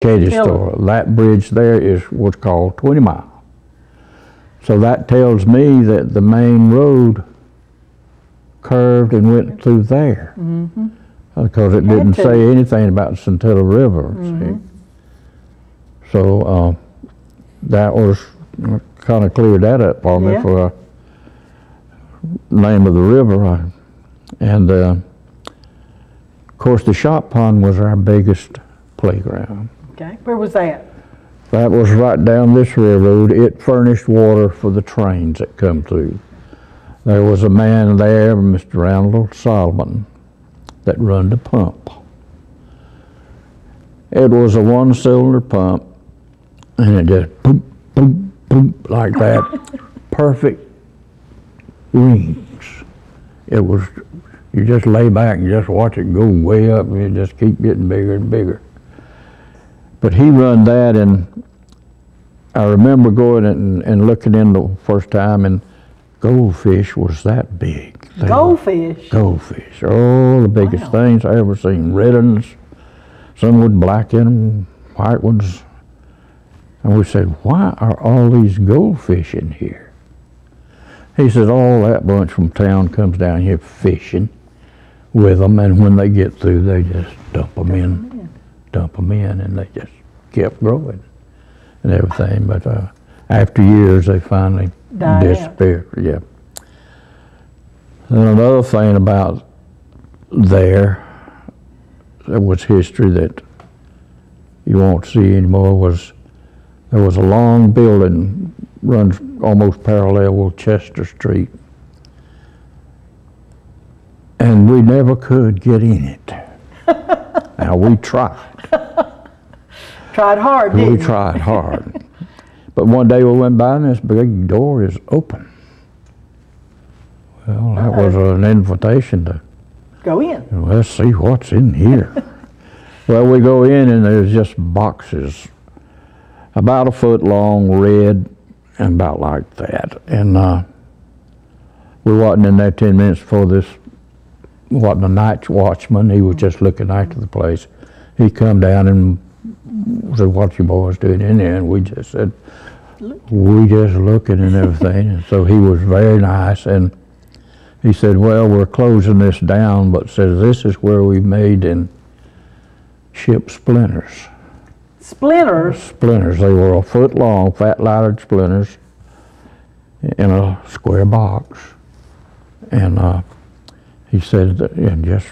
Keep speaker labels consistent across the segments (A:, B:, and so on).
A: Katy store. That bridge there is what's called 20 Mile. So that tells me that the main road curved and went through there. Because it didn't say anything about the Centilla River. See? So that was kind of cleared that up for me for name of the river. And of course the Shop Pond was our biggest playground.
B: Okay, where was that?
A: That was right down this railroad. It furnished water for the trains that come through. There was a man there, Mr. Randall Solomon, that run the pump. It was a one-cylinder pump, and it just boom, boom, boom, like that. Perfect rings. It was, you just lay back and just watch it go way up, and it just keep getting bigger and bigger. But he run that, and I remember going and looking in the first time, and goldfish was that big.
B: Goldfish?
A: Goldfish. Oh, the biggest things I ever seen. Red ones, some with black in them, white ones. And we said, why are all these goldfish in here? He said, all that bunch from town comes down here fishing with them, and when they get through, they just dump them in, and they just kept growing and everything. But after years, they finally disappeared. Yeah. And another thing about there was history that you won't see anymore was there was a long building runs almost parallel with Chester Street, and we never could get in it. Now we tried.
B: Tried hard, didn't you?
A: We tried hard. But one day we went by and this big door is open. Well, that was an invitation to
B: go in.
A: Let's see what's in here. Well, we go in and there's just boxes about a foot long, red, and about like that. And we wasn't in there 10 minutes before this, wasn't a night watchman. He was just looking after the place. He come down and said, what you boys doing in there? And we just said, we just looking and everything. And so he was very nice, and he said, well, we're closing this down, but says this is where we made and shipped splinters.
B: Splinters?
A: Splinters. They were a foot long, fat lighted splinters in a square box. And he said, and just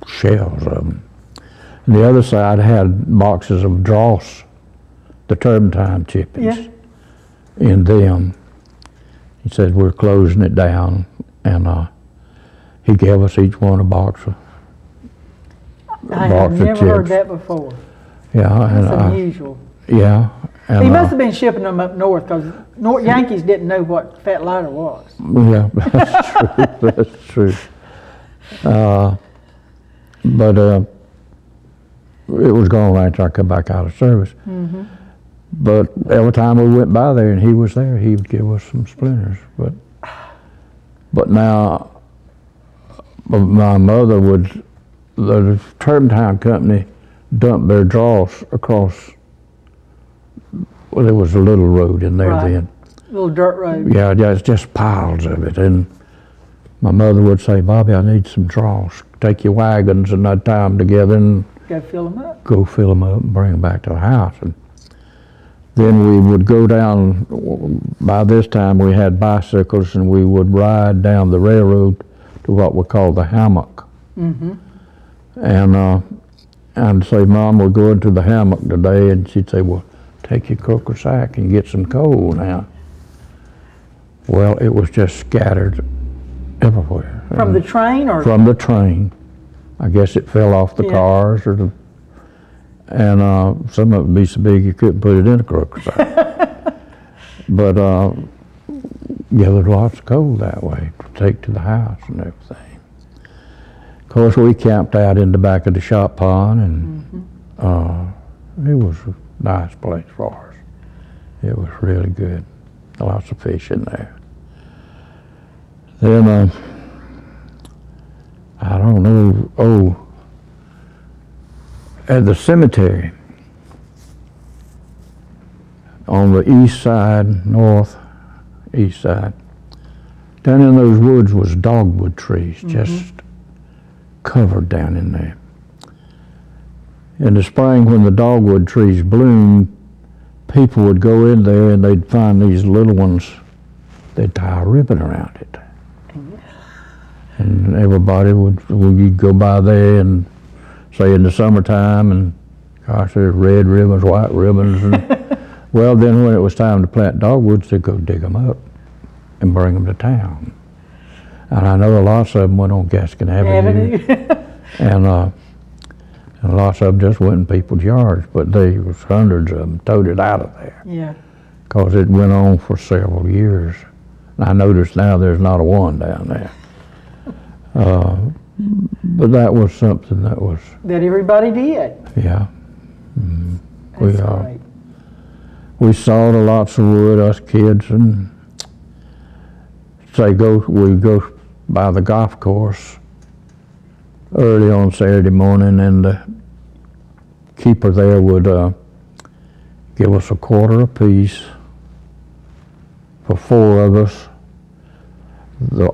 A: shells of them. And the other side had boxes of dross, the turpentine chippings in them. He said, we're closing it down. And he gave us each one a box of
B: I have never heard that before.
A: Yeah.
B: That's unusual.
A: Yeah. And,
B: he must have been shipping them up north, because Yankees didn't know what fat lighter was.
A: Yeah, that's true. That's true. But it was gone right after I come back out of service. But every time we went by there and he was there, he would give us some splinters. But now, my mother would, the turpentine company dumped their dross across, well, there was a little road in there then.
B: Little dirt road.
A: Yeah, it's just piles of it. And my mother would say, Bobby, I need some dross. Take your wagons and I'd tie them together and
B: go fill them up.
A: Go fill them up and bring them back to the house. And then we would go down, by this time we had bicycles, and we would ride down the railroad to what we call the hammock. And I'd say, Mom, we're going to the hammock today, and she'd say, well, take your cooker sack and get some coal now. Well, it was just scattered everywhere.
B: From the train, or?
A: From the train. I guess it fell off the cars, or the, and some of it would be so big you couldn't put it in a cooker sack. But gathered lots of coal that way to take to the house and everything. Of course, we camped out in the back of the Shop Pond, and it was a nice place for us. It was really good. Lots of fish in there. Then, I don't know, at the cemetery, on the east side, northeast side, down in those woods was dogwood trees, just covered down in there. In the spring, when the dogwood trees bloomed, people would go in there and they'd find these little ones. They'd tie a ribbon around it. And everybody you'd go by there and say in the summertime, and gosh, there's red ribbons, white ribbons. And well, then when it was time to plant dogwoods, they'd go dig them up and bring them to town. And I know lots of them went on Gaskin Avenue. And lots of them just went in people's yards, but there was hundreds of them toted out of there.
B: Yeah.
A: Because it went on for several years. And I notice now there's not a one down there. But that was something that was...
B: That everybody did.
A: Yeah.
B: That's great.
A: We sawed lots of wood, us kids, and we go by the golf course early on Saturday morning, and the keeper there would give us a quarter apiece for 4 of us.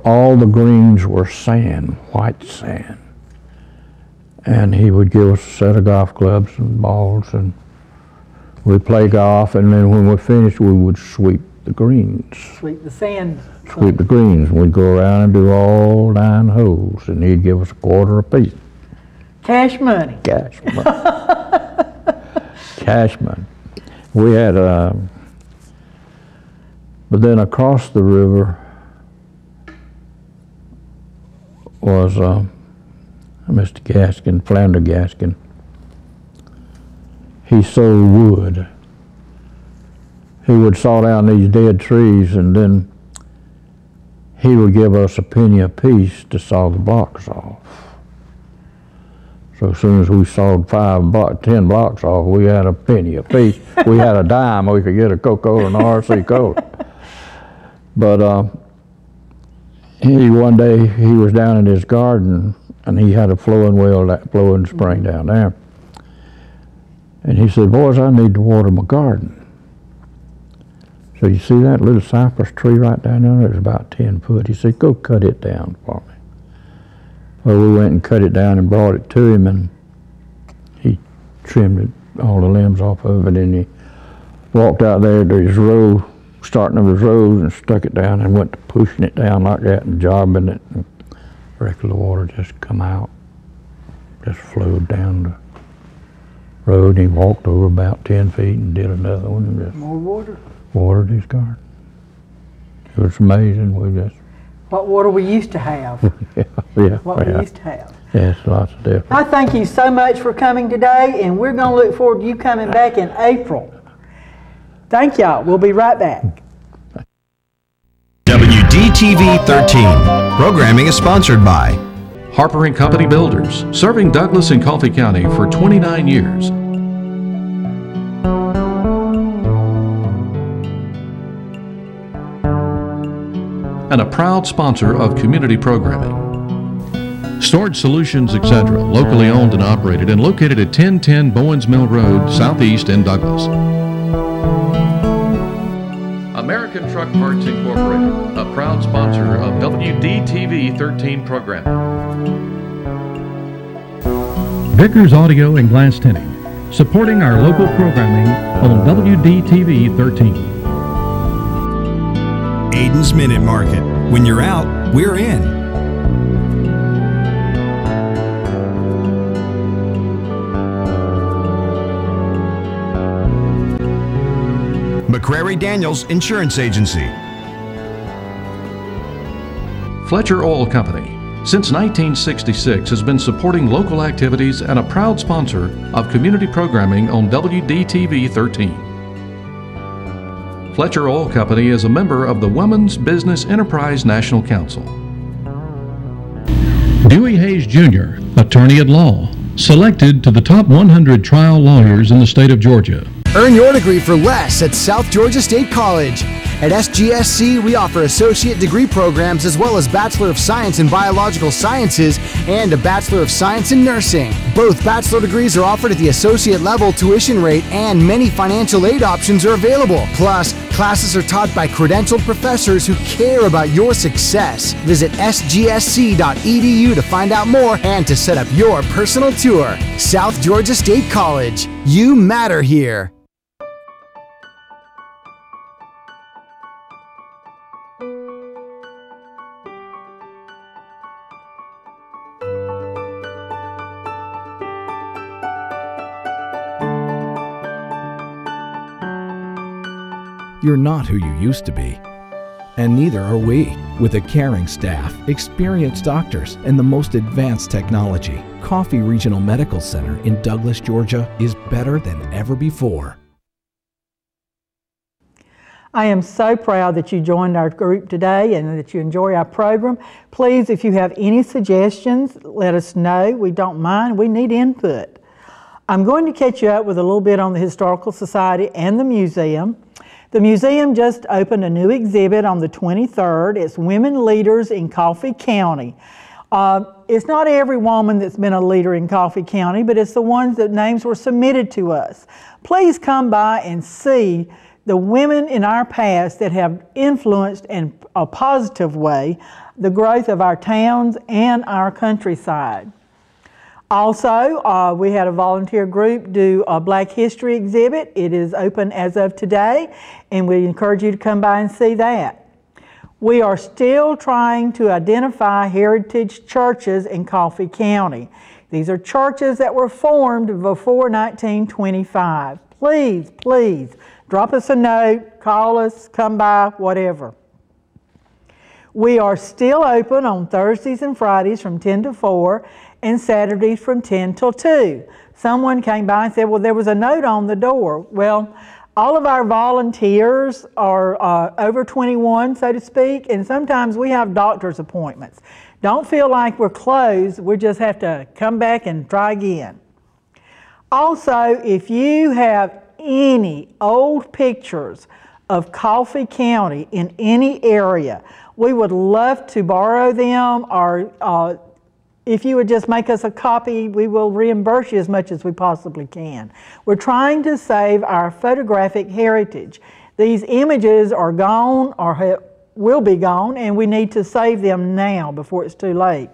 A: All the greens were sand, white sand. And he would give us a set of golf clubs and balls, and we'd play golf, and then when we finished, we would sweep the greens.
B: Sweep the sand.
A: Sweep the greens. We'd go around and do all 9 holes, and he'd give us a quarter apiece.
B: Cash money.
A: Cash money. Cash money. We had, but then across the river was Mr. Gaskin, Flounder Gaskin. He sold wood. He would saw down these dead trees, and then he would give us a penny apiece to saw the blocks off. So as soon as we sawed 10 blocks off, we had a penny apiece. We had a dime. We could get a Coca-Cola and RC Cola. But one day he was down in his garden, and he had a flowing spring down there. And he said, "Boys, I need to water my garden." So you see that little cypress tree right down there? It's about 10 foot. He said, "Go cut it down for me." Well, we went and cut it down and brought it to him, and he trimmed all the limbs off of it, and he walked out there to his row, starting of his rows, and stuck it down and went to pushing it down like that and jobbing it, and the water just come out, just flowed down the road, and he walked over about 10 feet and did another one, and just
B: more water.
A: Watered his garden. It was amazing.
B: What water we used to have.
A: Yeah.
B: What we used to have.
A: Yes, lots of different.
B: I thank you so much for coming today, and we're going to look forward to you coming back in April. Thank y'all. We'll be right back.
C: WDTV 13. Programming is sponsored by
D: Harper & Company Builders, serving Douglas and Coffee County for 29 years. And a proud sponsor of community programming. Storage Solutions, etc., locally owned and operated and located at 1010 Bowens Mill Road, Southeast in Douglas. American Truck Parts Incorporated, a proud sponsor of WDTV 13 programming. Vickers Audio and Glass Tinting, supporting our local programming on WDTV 13.
C: Aiden's Minute Market. When you're out, we're in. McCrary Daniels Insurance Agency.
D: Fletcher Oil Company, since 1966, has been supporting local activities and a proud sponsor of community programming on WDTV 13. Fletcher Oil Company is a member of the Women's Business Enterprise National Council. Dewey Hayes Jr., attorney at law, selected to the top 100 trial lawyers in the state of Georgia.
E: Earn your degree for less at South Georgia State College. At SGSC, we offer associate degree programs as well as Bachelor of Science in Biological Sciences and a Bachelor of Science in Nursing. Both bachelor degrees are offered at the associate level tuition rate, and many financial aid options are available. Plus, classes are taught by credentialed professors who care about your success. Visit sgsc.edu to find out more and to set up your personal tour. South Georgia State College. You matter here.
F: You're not who you used to be, and neither are we. With a caring staff, experienced doctors, and the most advanced technology, Coffee Regional Medical Center in Douglas, Georgia is better than ever before.
B: I am so proud that you joined our group today and that you enjoy our program. Please, if you have any suggestions, let us know. We don't mind. We need input. I'm going to catch you up with a little bit on the Historical Society and the museum. The museum just opened a new exhibit on the 23rd. It's Women Leaders in Coffee County. It's not every woman that's been a leader in Coffee County, but it's the ones that names were submitted to us. Please come by and see the women in our past that have influenced in a positive way the growth of our towns and our countryside. Also, we had a volunteer group do a Black History exhibit. It is open as of today, and we encourage you to come by and see that. We are still trying to identify heritage churches in Coffee County. These are churches that were formed before 1925. Please, please, drop us a note, call us, come by, whatever. We are still open on Thursdays and Fridays from 10 to 4 and Saturdays from 10 till 2. Someone came by and said, well, there was a note on the door. Well, all of our volunteers are over 21, so to speak, and sometimes we have doctor's appointments. Don't feel like we're closed. We just have to come back and try again. Also, if you have any old pictures of Coffee County in any area, we would love to borrow them, or if you would just make us a copy, we will reimburse you as much as we possibly can. We're trying to save our photographic heritage. These images are gone or will be gone, and we need to save them now before it's too late.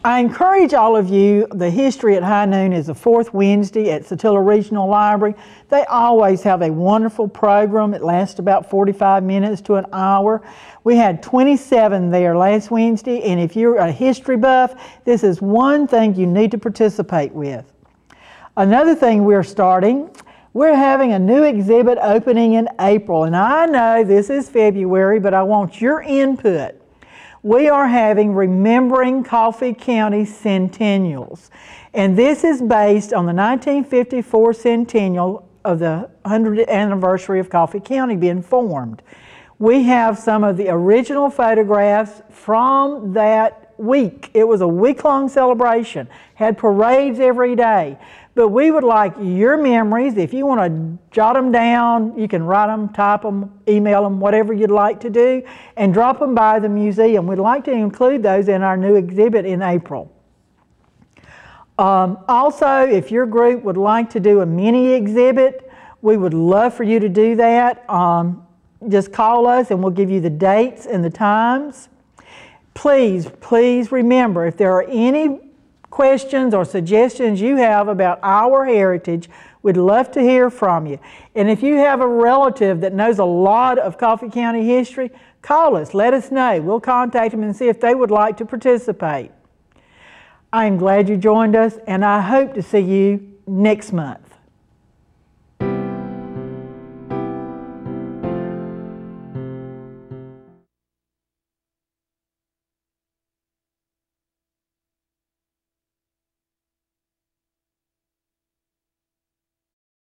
B: I encourage all of you, the History at High Noon is the fourth Wednesday at Satilla Regional Library. They always have a wonderful program. It lasts about 45 minutes to an hour. We had 27 there last Wednesday, and if you're a history buff, this is one thing you need to participate with. Another thing we're starting, we're having a new exhibit opening in April, and I know this is February, but I want your input. We are having Remembering Coffee County Centennials, and this is based on the 1954 centennial of the 100th anniversary of Coffee County being formed. We have some of the original photographs from that week. It was a week-long celebration, had parades every day. But we would like your memories. If you want to jot them down, you can write them, type them, email them, whatever you'd like to do, and drop them by the museum. We'd like to include those in our new exhibit in April. Also, if your group would like to do a mini exhibit, we would love for you to do that. Just call us and we'll give you the dates and the times. Please, please remember, if there are any questions or suggestions you have about our heritage, we'd love to hear from you. And if you have a relative that knows a lot of Coffee County history, call us, let us know. We'll contact them and see if they would like to participate. I am glad you joined us, and I hope to see you next month.